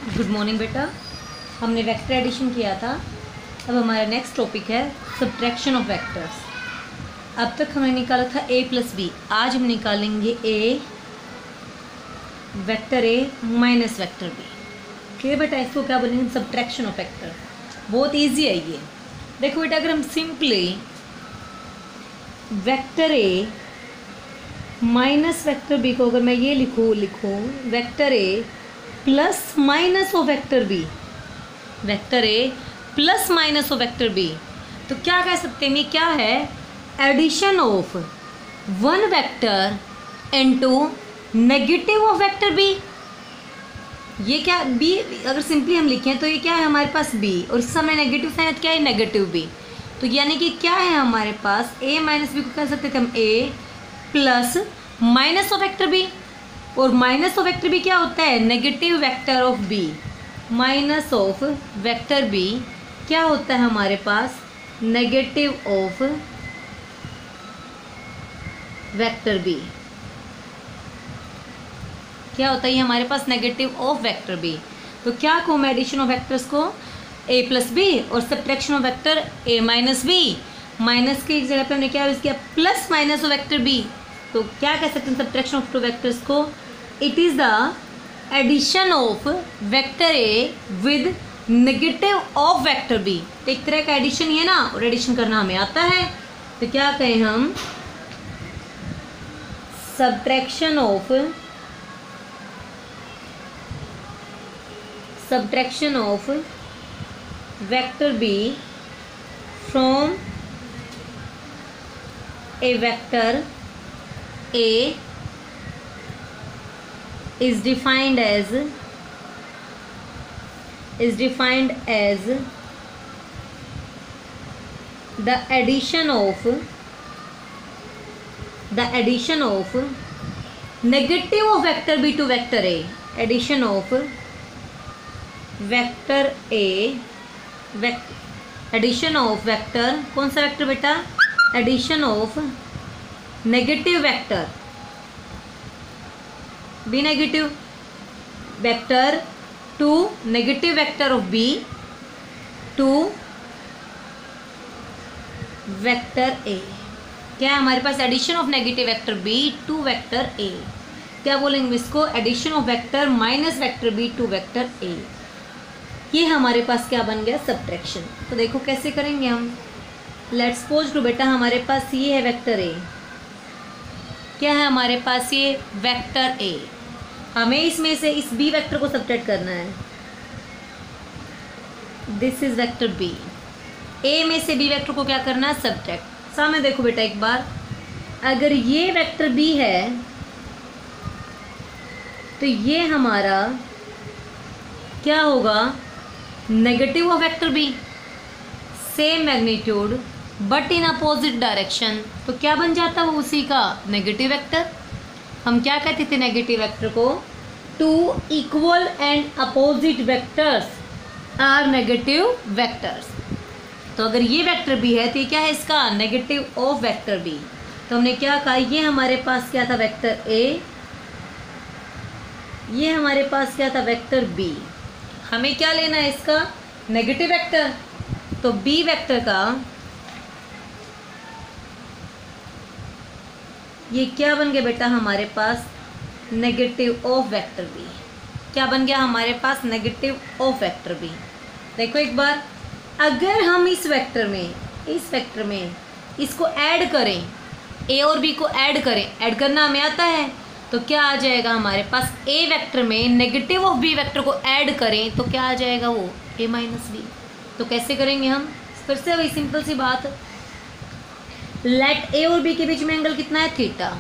Good morning बेटा। हमने vector addition किया था। अब हमारा नेक्स्ट टॉपिक है सब्ट्रैक्शन ऑफ वेक्टर्स। अब तक हमने निकाला था a प्लस बी, आज हम निकालेंगे a vector a minus vector b। Clear बेटा? इसको क्या बोलेंगे? Subtraction of vector. बहुत ईजी है ये। देखो बेटा, अगर हम simply vector a minus vector b को अगर मैं ये लिखूँ vector a plus minus of vector B, vector A plus minus of vector B, तो क्या कह सकते हैं? ये क्या है? Addition of one vector into negative of vector B. ये क्या बी अगर सिंपली हम लिखें तो ये क्या है हमारे पास बी, और इस समय नेगेटिव साइन क्या है? Negative B. तो यानी कि क्या है हमारे पास? ए माइनस बी को कह सकते थे हम A plus minus of vector B, और माइनस ऑफ वेक्टर बी क्या होता है? Negative vector of B. Minus of vector B क्या होता है हमारे पास? Negative of vector B. क्या होता है ये हमारे पास? Negative of vector B. तो क्या कहूँ एडिशन ऑफ वेक्टर्स को? ए प्लस बी, और subtraction of vector A minus B. माइनस की जगह पे हमने क्या यूज़ किया? Plus minus of vector B. तो क्या कह सकते हैं सब्ट्रैक्शन ऑफ टू वेक्टर्स को? It is the addition of vector A with negative of vector B. तो एक तरह का एडिशन ही है ना, और एडिशन करना हमें आता है। तो क्या कहें हम? Subtraction of vector B from A vector A is defined as the addition of negative of vector b to vector a। addition of vector a addition of vector, कौन सा वेक्टर बेटा? addition of negative vector b negative vector to negative vector of b to vector a। क्या है हमारे पास? Addition of negative vector b to vector a। क्या बोलेंगे इसको? Addition of vector minus vector b to vector a। ये हमारे पास क्या बन गया? सब्ट्रैक्शन। तो देखो कैसे करेंगे हम। लेट्स सपोज टू बेटा हमारे पास ये है वेक्टर a। क्या है हमारे पास? ये वेक्टर a। हमें इसमें से इस b वेक्टर को सब्ट्रैक्ट करना है। This is vector b। a में से b वेक्टर को क्या करना है? सब्ट्रैक्ट। सामने देखो बेटा एक बार, अगर ये वेक्टर b है तो ये हमारा क्या होगा? Negative of vector b, same magnitude but in opposite direction. तो क्या बन जाता है वो उसी का? Negative vector. हम क्या कहते थे नेगेटिव वेक्टर को? Two equal and opposite vectors are negative vectors. तो अगर ये वेक्टर भी है तो ये क्या है इसका? Negative of vector B. तो हमने क्या कहा? ये हमारे पास क्या था? Vector A. ये हमारे पास क्या था? Vector B. हमें क्या लेना है इसका? Negative vector. तो बी वेक्टर का ये क्या बन गया बेटा हमारे पास? Negative of vector B. क्या बन गया हमारे पास? Negative of vector B. देखो एक बार, अगर हम इस वेक्टर में इसको ऐड करें, ए और बी को ऐड करें, ऐड करना हमें आता है, तो क्या आ जाएगा हमारे पास? ए वेक्टर में नेगेटिव ऑफ बी वेक्टर को ऐड करें तो क्या आ जाएगा वो? ए माइनस बी। तो कैसे करेंगे हम? फिर से वही सिंपल सी बात, लेट ए और बी के बीच में एंगल कितना है? थीटा।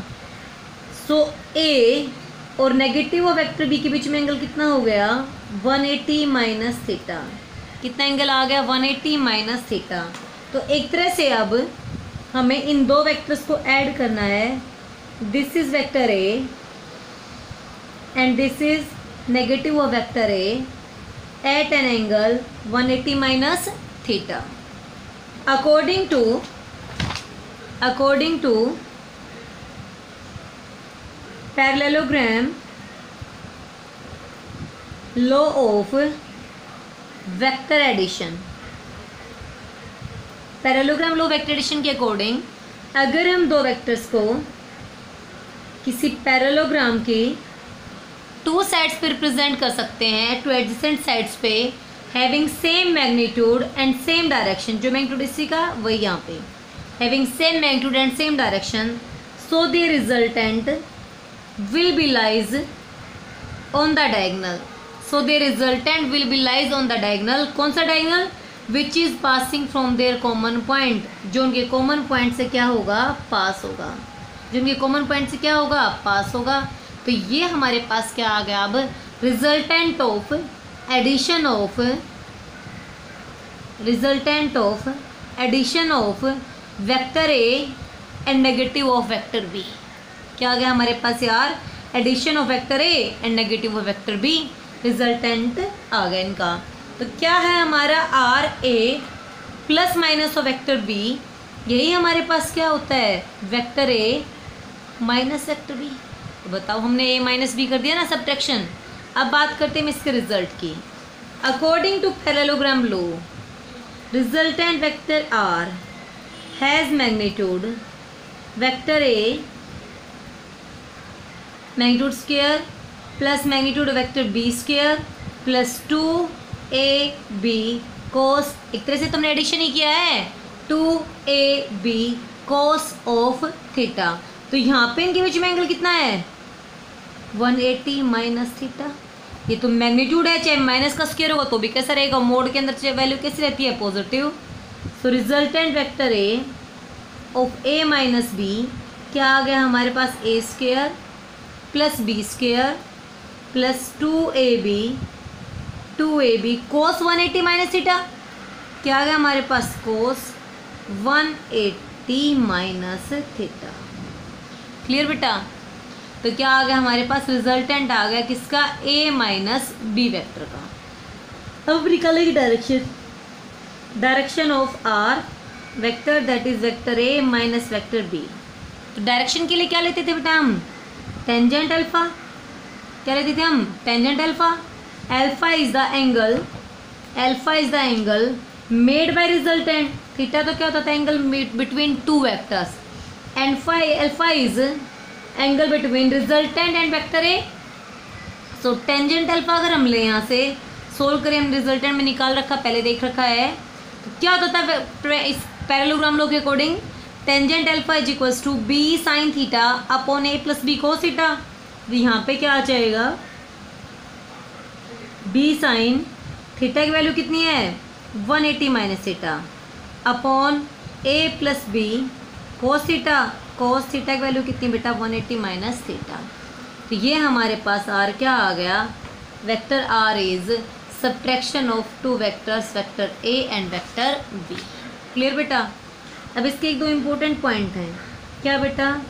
सो ए और नेगेटिव ऑफ वेक्टर बी के बीच में एंगल कितना हो गया? 180 माइनस थीटा। कितना एंगल आ गया? 180 माइनस थीटा। तो एक तरह से अब हमें इन दो वेक्टर्स को ऐड करना है। This is vector A and this is negative of vector A at an angle 180 minus theta. according to parallelogram law of vector addition. Parallelogram law vector addition के अकॉर्डिंग अगर हम दो वेक्टर्स को किसी parallelogram की two sides पे represent कर सकते हैं, टू एडजेसेंट साइड्स पे, having same magnitude and same direction, जो मैग्नीट्यूड इसी का वही यहाँ पे, having same magnitude and same direction, so the resultant will be lies on the diagonal. So the resultant will be lies on the diagonal. कौन सा diagonal? Which is passing from their common point, जो उनके common point से क्या होगा? पास होगा। जो उनके कॉमन पॉइंट से क्या होगा? पास होगा। तो ये हमारे पास क्या आ गया? अब resultant of addition of vector A and negative of vector B. क्या आ गया हमारे पास यार? Addition of vector A and negative of vector B, resultant आ गया इनका। तो क्या है हमारा? R A plus minus of vector B, यही हमारे पास क्या होता है? Vector A minus vector B. तो बताओ, हमने ए माइनस बी कर दिया ना, सब्ट्रैक्शन। अब बात करते हैं इसके रिजल्ट की। According to parallelogram law, resultant vector R has magnitude vector A magnitude square plus magnitude vector B square plus 2ab cos, एक तरह से तुमने एडिशन ही किया है, 2ab कोस ऑफ थीटा। तो यहाँ पे इनके बीच में एंगल कितना है? 180 माइनस थीटा। ये तो मैग्नीट्यूड है, चाहे माइनस का स्क्वायर होगा तो भी कैसा रहेगा? मोड के अंदर वैल्यू कैसी रहती है? Positive. So resultant vector A of A minus B क्या आ गया हमारे पास? A square plus B square plus 2ab cos 180 minus theta. क्या आ गया हमारे पास? Cos 180 minus theta. क्लियर बेटा? तो क्या आ गया हमारे पास? रिजल्टेंट आ गया किसका? ए माइनस बी वेक्टर का। अब निकालेंगे direction of R vector, that is vector A minus vector B. तो डायरेक्शन के लिए क्या लेते थे बेटा हम? Tangent alpha. क्या लेते थे हम? Tangent alpha. Alpha is the angle made by resultant. Theta तो क्या होता था? Angle between two vectors, and alpha is angle between resultant and vector A. So tangent alpha अगर हम ले यहाँ से सोल्व करें, हम रिजल्टेंट में निकाल रखा, पहले देख रखा है, तो क्या होता था इस पैरेललोग्राम लॉ के according? Tangent alpha is equals to B sine theta upon A plus B cos theta. तो यहाँ पे क्या आ जाएगा? बी साइन थीटा की वैल्यू कितनी है? 180 minus theta upon A plus B cos theta. Cos theta की वैल्यू कितनी बेटा? 180 माइनस थीटा। तो ये हमारे पास आर क्या आ गया? Vector R is subtraction of two vectors, vector A and vector B. Clear बेटा? अब इसके एक दो इम्पोर्टेंट पॉइंट हैं। क्या बेटा?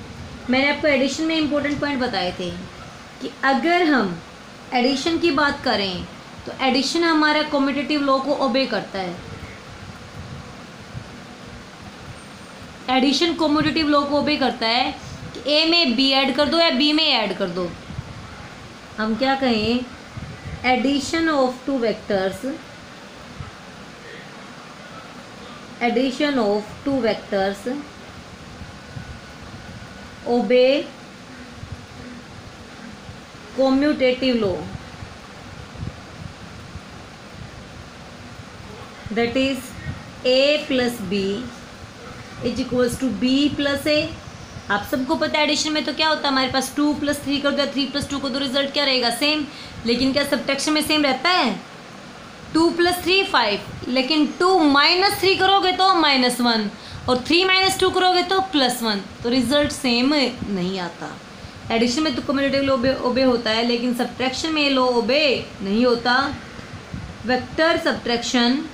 मैंने आपको एडिशन में इम्पोर्टेंट पॉइंट बताए थे कि अगर हम एडिशन की बात करें तो एडिशन हमारा कम्यूटेटिव लॉ को ओबे करता है। एडिशन कम्यूटेटिव लॉ को ओबे करता है कि ए में बी ऐड कर दो या बी में ऐड कर दो। हम क्या कहें? Addition of two vectors, addition of two vectors obey commutative law, that is A plus B is equals to B plus A. आप सबको पता है एडिशन में तो क्या होता है हमारे पास? 2 + 3 कर दो या 3 + 2 को, तो रिजल्ट क्या रहेगा? सेम। लेकिन क्या सब्ट्रैक्शन में सेम रहता है? 2 + 3 5, लेकिन 2 - 3 करोगे तो -1 और 3 - 2 करोगे तो +1, तो रिजल्ट सेम नहीं आता। एडिशन में तो कम्यूटेटिव लॉ ओबे होता है, लेकिन सब्ट्रैक्शन में लॉ ओबे नहीं होता। Vector subtraction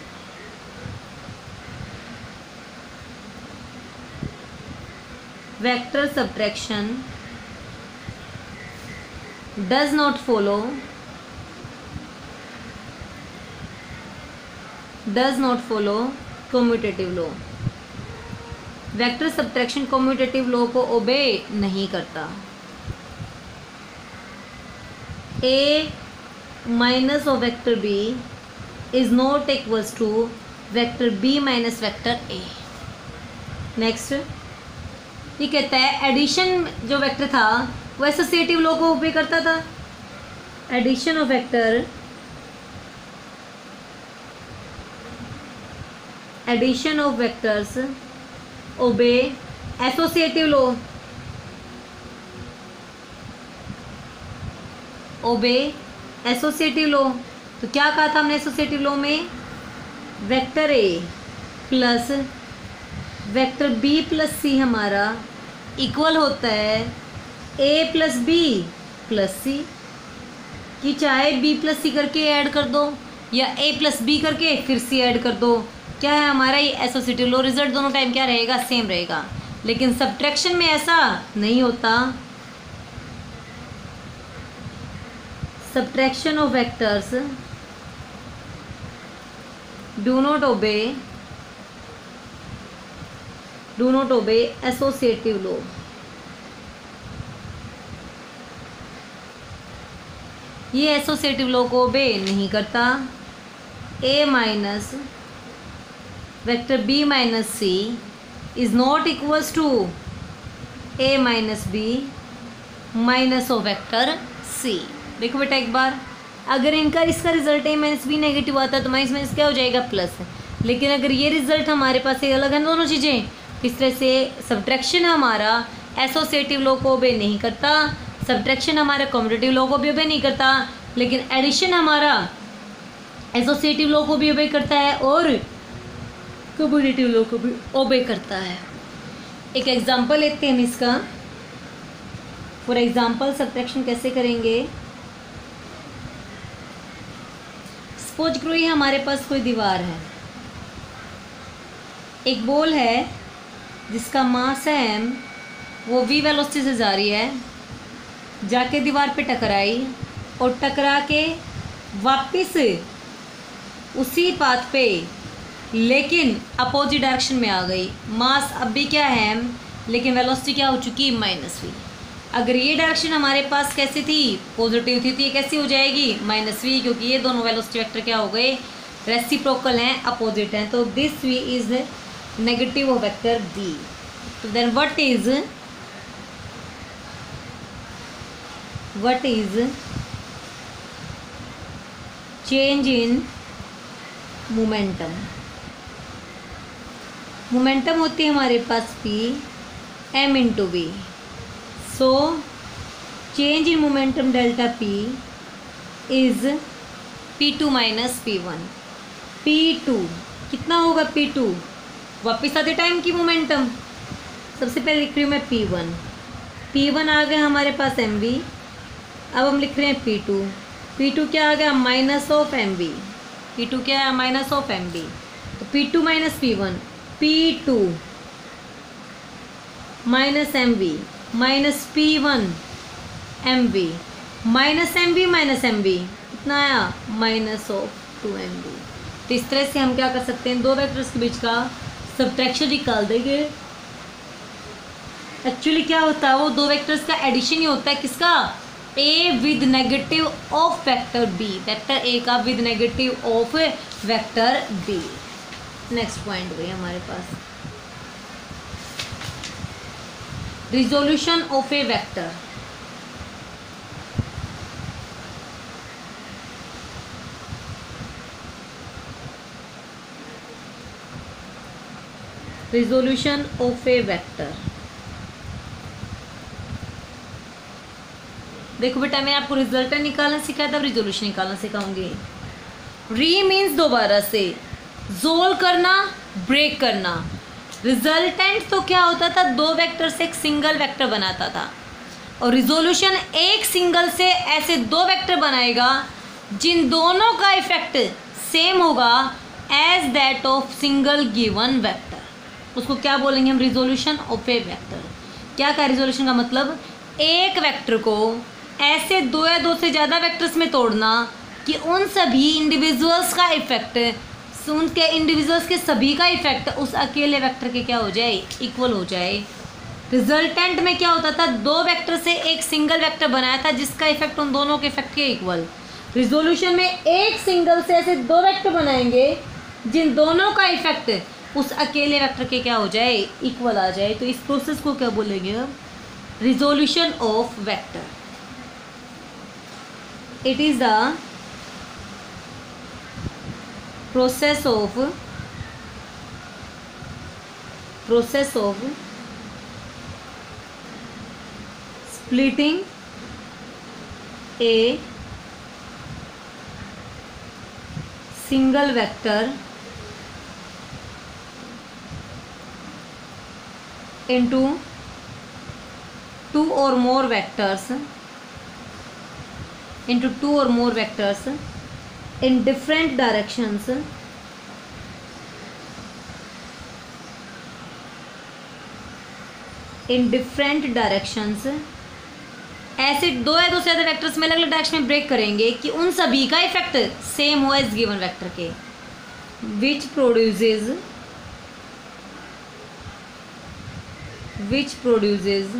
does not follow commutative law। Vector subtraction commutative law को ओबे नहीं करता। A minus of vector B is not equals to vector B minus vector A. Next ये कहता है एडिशन जो वेक्टर था वो एसोसिएटिव लॉ को ओबे करता था। Addition of vector, addition of vectors obey associative law, obey associative law. तो क्या कहा था हमने एसोसिएटिव लॉ में? Vector A plus vector B plus C हमारा इक्वल होता है A plus B plus C, कि चाहे बी प्लस सी करके ऐड कर दो या ए प्लस बी करके फिर सी ऐड कर दो, क्या है हमारा ये एसोसिएटिव लॉ, रिजल्ट दोनों टाइम क्या रहेगा? सेम रहेगा। लेकिन सब्ट्रैक्शन में ऐसा नहीं होता। Subtraction of vectors do not obey associative law. ये एसोसिएटिव लॉ को ओबे नहीं करता। A minus vector B minus C is not equals to A minus B minus of vector C. देखो बेटा एक बार, अगर इसका result A minus B negative आता है तो माइनस माइनस क्या हो जाएगा? प्लस। लेकिन अगर ये रिजल्ट हमारे पास एक अलग है दोनों चीज़ें, इस तरह से सब्ट्रैक्शन हमारा एसोसिएटिव लॉ को ओबे नहीं करता, सब्ट्रैक्शन हमारा कम्यूटेटिव लॉ को भी ओबे नहीं करता, लेकिन एडिशन हमारा एसोसिएटिव लॉ को भी ओबे करता है और कम्यूटेटिव लॉ को भी ओबे करता है। एक एग्जांपल लेते हैं हम इसका। फॉर एग्जांपल सब्ट्रैक्शन कैसे करेंगे? सपोज करो ये हमारे पास कोई दीवार है, एक बॉल है जिसका मास है m, वो v वेलोसिटी से जा रही है, जाके दीवार पे टकराई और टकरा के वापस उसी पाथ पे लेकिन अपोजिट डायरेक्शन में आ गई। मास अब भी क्या है m, लेकिन वेलोसिटी क्या हो चुकी? Minus v। अगर ये डायरेक्शन हमारे पास कैसी थी? पॉजिटिव थी, तो ये कैसी हो जाएगी? माइनस v, क्योंकि ये दोनों वेलोसिटी वेक्टर क्या हो गए? रेसिप्रोकल हैं, अपोजिट हैं। तो this v is negative of vector b। तो then what is change in momentum? Momentum होती है हमारे पास p m into v। So change in momentum delta p is p2 minus p1। p2 कितना होगा? p2 वापस आते टाइम की मोमेंटम, सबसे पहले लिख रही हूँ मैं p1। p1 आ गया हमारे पास mv। अब हम लिख रहे हैं p2। p2 क्या आ गया? Minus of mv। p2 क्या है? Minus of mv। तो p2 minus p1, p2 minus mv minus p1 mv minus mv कितना आया? Minus of 2mv। तो इस तरह से हम क्या कर सकते हैं? दो वेक्टर्स के बीच का सब्ट्रैक्शन निकाल देंगे। एक्चुअली क्या होता है? वो दो वेक्टर्स का एडिशन ही होता है। किसका? A with negative of vector B, vector A का with negative of vector B. Next point हुई हमारे पास resolution of a vector. Resolution of a vector. देखो बेटा, मैं आपको रिजल्ट निकालना सिखाया था, रिजोल्यूशन निकालना सिखाऊंगी। री मीन्स दोबारा से, जोल करना, ब्रेक करना। रिजल्टेंट तो क्या होता था? दो वेक्टर से एक सिंगल वेक्टर बनाता था, और रिजोल्यूशन एक सिंगल से ऐसे दो वेक्टर बनाएगा जिन दोनों का इफेक्ट सेम होगा as that of single given vector. उसको क्या बोलेंगे हम? Resolution of a vector. क्या का रिजोल्यूशन का मतलब? एक वेक्टर को ऐसे दो या दो से ज़्यादा वेक्टर्स में तोड़ना कि उन सभी इंडिविजुअल्स का इफेक्ट, उनके इंडिविजुअल्स के सभी का इफेक्ट उस अकेले वेक्टर के क्या हो जाए? इक्वल हो जाए। रिजल्टेंट में क्या होता था? दो वेक्टर से एक सिंगल वेक्टर बनाया था जिसका इफेक्ट उन दोनों के इफेक्ट के इक्वल। रिजोल्यूशन में एक सिंगल से ऐसे दो वेक्टर बनाएंगे जिन दोनों का इफेक्ट उस अकेले वेक्टर के क्या हो जाए, इक्वल आ जाए। तो इस प्रोसेस को क्या बोलेंगे हम, resolution of vector. It is the process of splitting a single vector into two or more vectors in different directions ऐसे दो या दो से ज़्यादा वेक्टर्स में अलग अलग डायरेक्शन में ब्रेक करेंगे कि उन सभी का इफेक्ट सेम हो एज गिवन वेक्टर के, which produces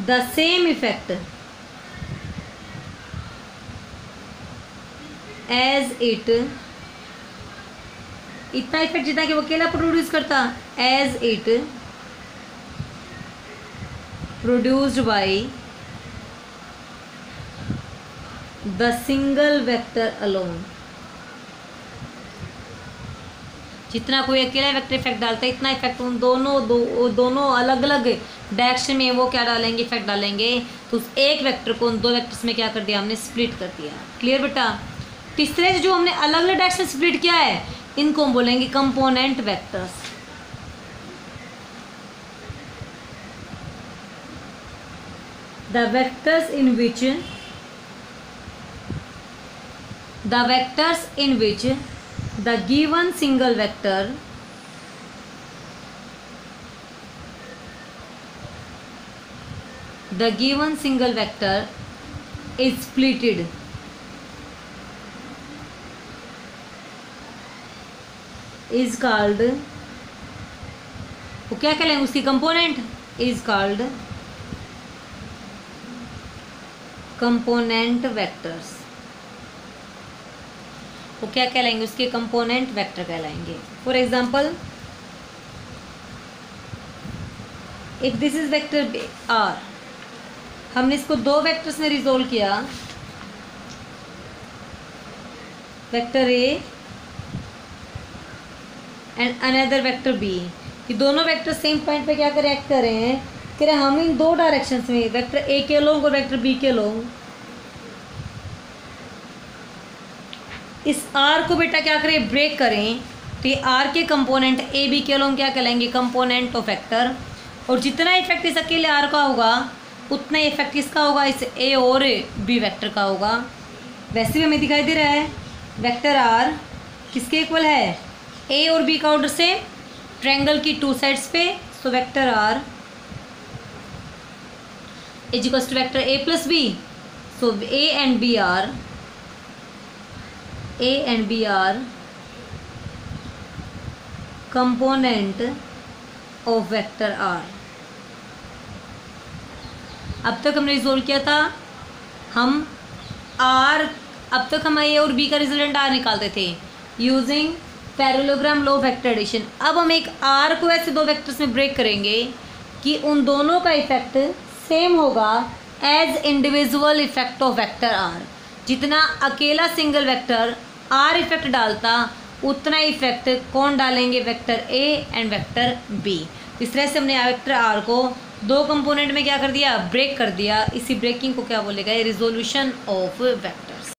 the same effect as it, इतना इफेक्ट जितना कि वो अकेला प्रोड्यूस करता, as it produced by the single vector alone. जितना कोई अकेला वेक्टर इफेक्ट डालता है इतना इफेक्ट उन दोनों अलग अलग डायरेक्शन में वो क्या डालेंगे, इफेक्ट डालेंगे। तो उस एक वेक्टर को उन दो वेक्टर्स में क्या कर दिया हमने, स्प्लिट कर दिया। क्लियर बेटा। तीसरे जो हमने अलग अलग डायरेक्शन स्प्लिट किया है इनको हम बोलेंगे component vectors. The vectors in which the given single vector is splitted is called, वो क्या कहलाएंगे, उसकी component is called component vectors. वो क्या कहलाएंगे, उसके कंपोनेंट वेक्टर कहलाएंगे। For example, if this is vector R, हमने इसको दो वेक्टर्स में रिजोल्व किया, vector A and another vector B, कि दोनों वेक्टर सेम पॉइंट पे क्या कर एक्ट कर रहे हैं, कह रहे हम इन दो डायरेक्शंस में वेक्टर ए के लोग और वेक्टर बी के लोग इस आर को बेटा क्या करें, ब्रेक करें। तो ये आर के कंपोनेंट ए बी के लोग क्या कहलाएंगे, कंपोनेंट ऑफ वेक्टर। और जितना इफेक्ट इस अकेले आर का होगा उतना इफेक्ट किसका होगा, इस ए और बी वेक्टर का होगा। वैसे भी हमें दिखाई दे रहा है वेक्टर आर किसके इक्वल है, ए और बी का ऑर्डर से ट्रायंगल की टू साइड्स पे। So vector R is equals to vector a plus b. So a and b are component of vector r. अब तक हमने रिजोल्व किया था हम r, अब तक हम a और b का रिजल्टेंट r निकालते थे using parallelogram law of vector addition. अब हम एक r को ऐसे दो वेक्टर्स में ब्रेक करेंगे कि उन दोनों का इफेक्ट सेम होगा as individual effect of vector R. जितना अकेला सिंगल वेक्टर आर इफेक्ट डालता उतना इफेक्ट कौन डालेंगे, vector A and vector B. इस तरह से हमने वेक्टर आर को दो कंपोनेंट में क्या कर दिया, ब्रेक कर दिया। इसी ब्रेकिंग को क्या बोलेगा, रिजोल्यूशन ऑफ वेक्टर्स।